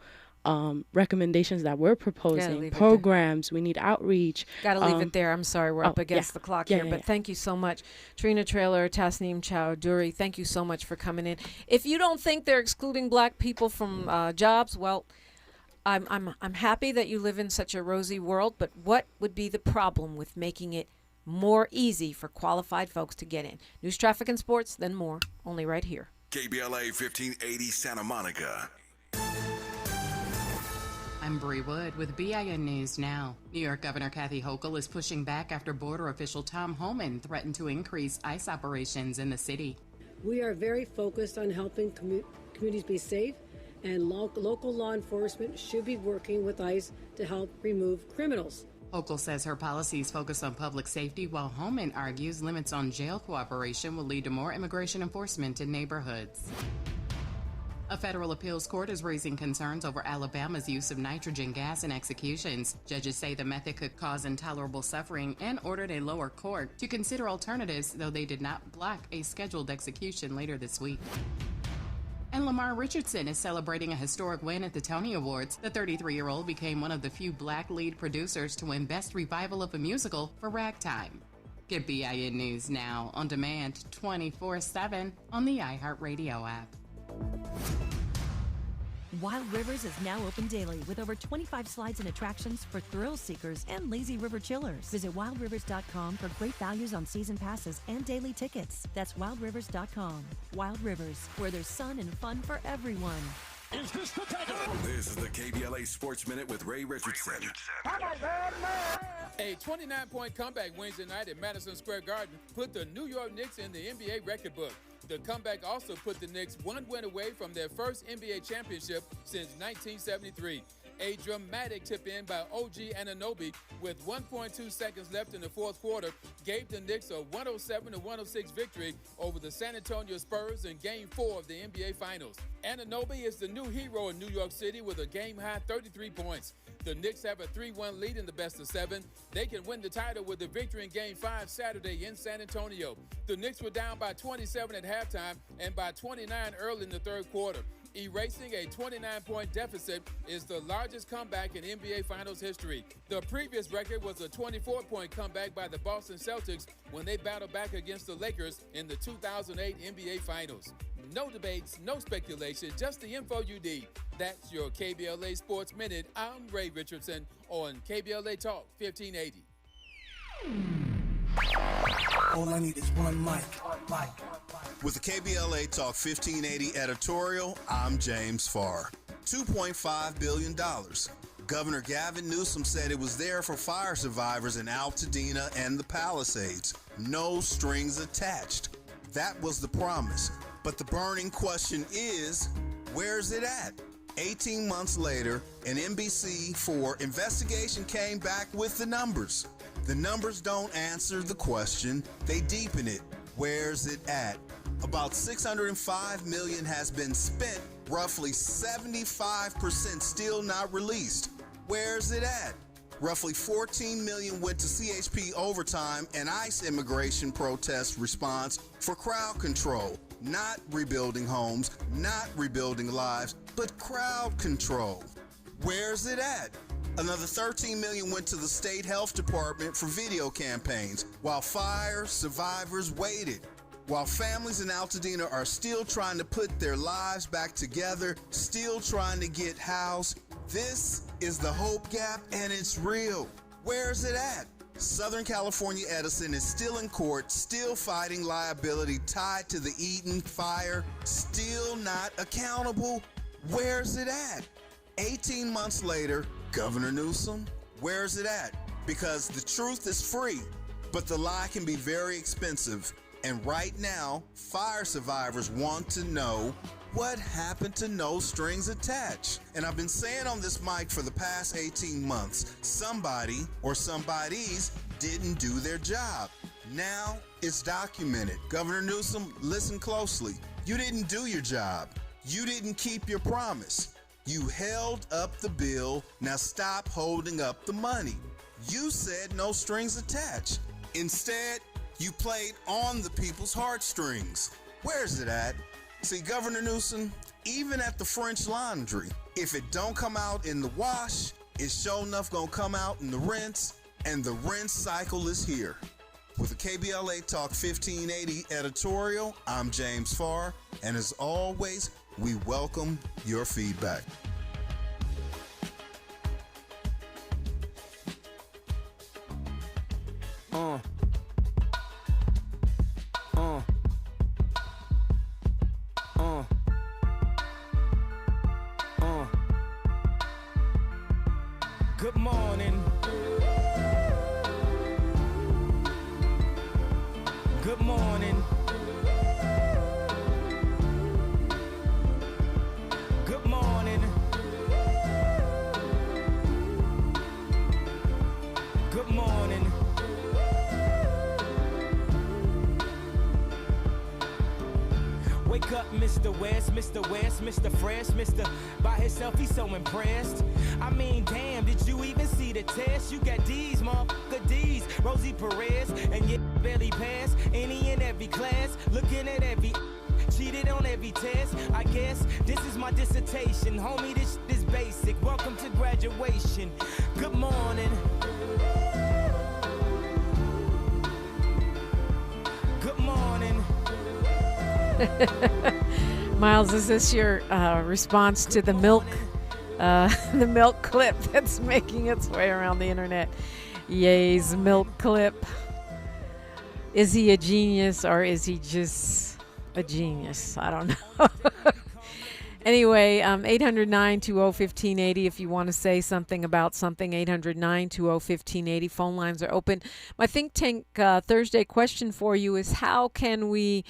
recommendations that we're proposing, programs. We need outreach. Got to leave it there. I'm sorry, we're up against the clock here, but thank you so much. Trina, Traylor, Tasnim, Chowdhury, thank you so much for coming in. If you don't think they're excluding Black people from jobs, well, I'm happy that you live in such a rosy world, but what would be the problem with making it more easy for qualified folks to get in? News, traffic, and sports, then more, only right here. KBLA 1580 Santa Monica. I'm Bree Wood with BIN News Now. New York Governor Kathy Hochul is pushing back after border official Tom Homan threatened to increase ICE operations in the city. We are very focused on helping communities be safe and local law enforcement should be working with ICE to help remove criminals. Hochul says her policies focus on public safety, while Holman argues limits on jail cooperation will lead to more immigration enforcement in neighborhoods. A federal appeals court is raising concerns over Alabama's use of nitrogen gas in executions. Judges say the method could cause intolerable suffering and ordered a lower court to consider alternatives, though they did not block a scheduled execution later this week. And Lamar Richardson is celebrating a historic win at the Tony Awards. The 33-year-old became one of the few black lead producers to win Best Revival of a Musical for Ragtime. Get BIN News now on demand 24/7 on the iHeartRadio app. Wild Rivers is now open daily with over 25 slides and attractions for thrill seekers and lazy river chillers. Visit wildrivers.com for great values on season passes and daily tickets. That's wildrivers.com. Wild Rivers, where there's sun and fun for everyone. Is this the takeover? This is the KBLA Sports Minute with Ray Richardson. A 29-point comeback Wednesday night at Madison Square Garden put the New York Knicks in the NBA record book. The comeback also put the Knicks one win away from their first NBA championship since 1973. A dramatic tip-in by OG Anunoby with 1.2 seconds left in the fourth quarter gave the Knicks a 107-106 victory over the San Antonio Spurs in Game 4 of the NBA Finals. Anunoby is the new hero in New York City with a game-high 33 points. The Knicks have a 3-1 lead in the best-of-7. They can win the title with a victory in Game 5 Saturday in San Antonio. The Knicks were down by 27 at halftime and by 29 early in the third quarter. Erasing a 29-point deficit is the largest comeback in NBA Finals history. The previous record was a 24-point comeback by the Boston Celtics when they battled back against the Lakers in the 2008 NBA Finals. No debates, no speculation, just the info you need. That's your KBLA Sports Minute. I'm Ray Richardson on KBLA Talk 1580. All I need is one mic. With the KBLA Talk 1580 editorial, I'm James Farr. $2.5 billion. Governor Gavin Newsom said it was there for fire survivors in Altadena and the Palisades. No strings attached. That was the promise. But the burning question is, where's it at? 18 months later, an NBC4 investigation came back with the numbers. The numbers don't answer the question, they deepen it. Where's it at? About $605 million has been spent, roughly 75% still not released. Where's it at? Roughly $14 million went to CHP overtime and ICE immigration protest response for crowd control. Not rebuilding homes, not rebuilding lives, but crowd control. Where's it at? Another $13 million went to the state health department for video campaigns, while fire survivors waited. While families in Altadena are still trying to put their lives back together, still trying to get housed, this is the hope gap and it's real. Where's it at? Southern California Edison is still in court, still fighting liability tied to the Eaton fire, still not accountable. Where's it at? 18 months later, Governor Newsom, where's it at? Because the truth is free, but the lie can be very expensive. And right now, fire survivors want to know what happened to no strings attached. And I've been saying on this mic for the past 18 months, somebody or somebodies didn't do their job. Now it's documented. Governor Newsom, listen closely. You didn't do your job. You didn't keep your promise. You held up the bill. Now stop holding up the money. You said no strings attached. Instead, you played on the people's heartstrings. Where's it at? See, Governor Newsom, even at the French Laundry, if it don't come out in the wash, it's sure enough gonna come out in the rinse, and the rinse cycle is here. With the KBLA Talk 1580 editorial, I'm James Farr, and as always, we welcome your feedback. Good morning. Good morning. Good morning. Mr. West, Mr. Fresh, Mr. By himself, he's so impressed. I mean, damn, did you even see the test? You got D's, motherfucker D's. Rosie Perez, and you barely pass any and every class. Looking at every cheated on every test. I guess this is my dissertation. Homie, this is basic. Welcome to graduation. Good morning. Good morning. Miles, is this your response to the milk clip that's making its way around the internet? Ye's milk clip. Is he a genius or is he just a genius? I don't know. Anyway, 800-920-1580 if you want to say something about something. 800-920-1580. Phone lines are open. My Think Tank Thursday question for you is what can we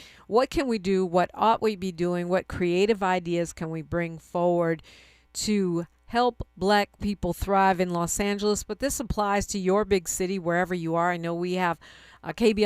do, what ought we be doing, what creative ideas can we bring forward to help Black people thrive in Los Angeles? But this applies to your big city, wherever you are. I know we have KBLA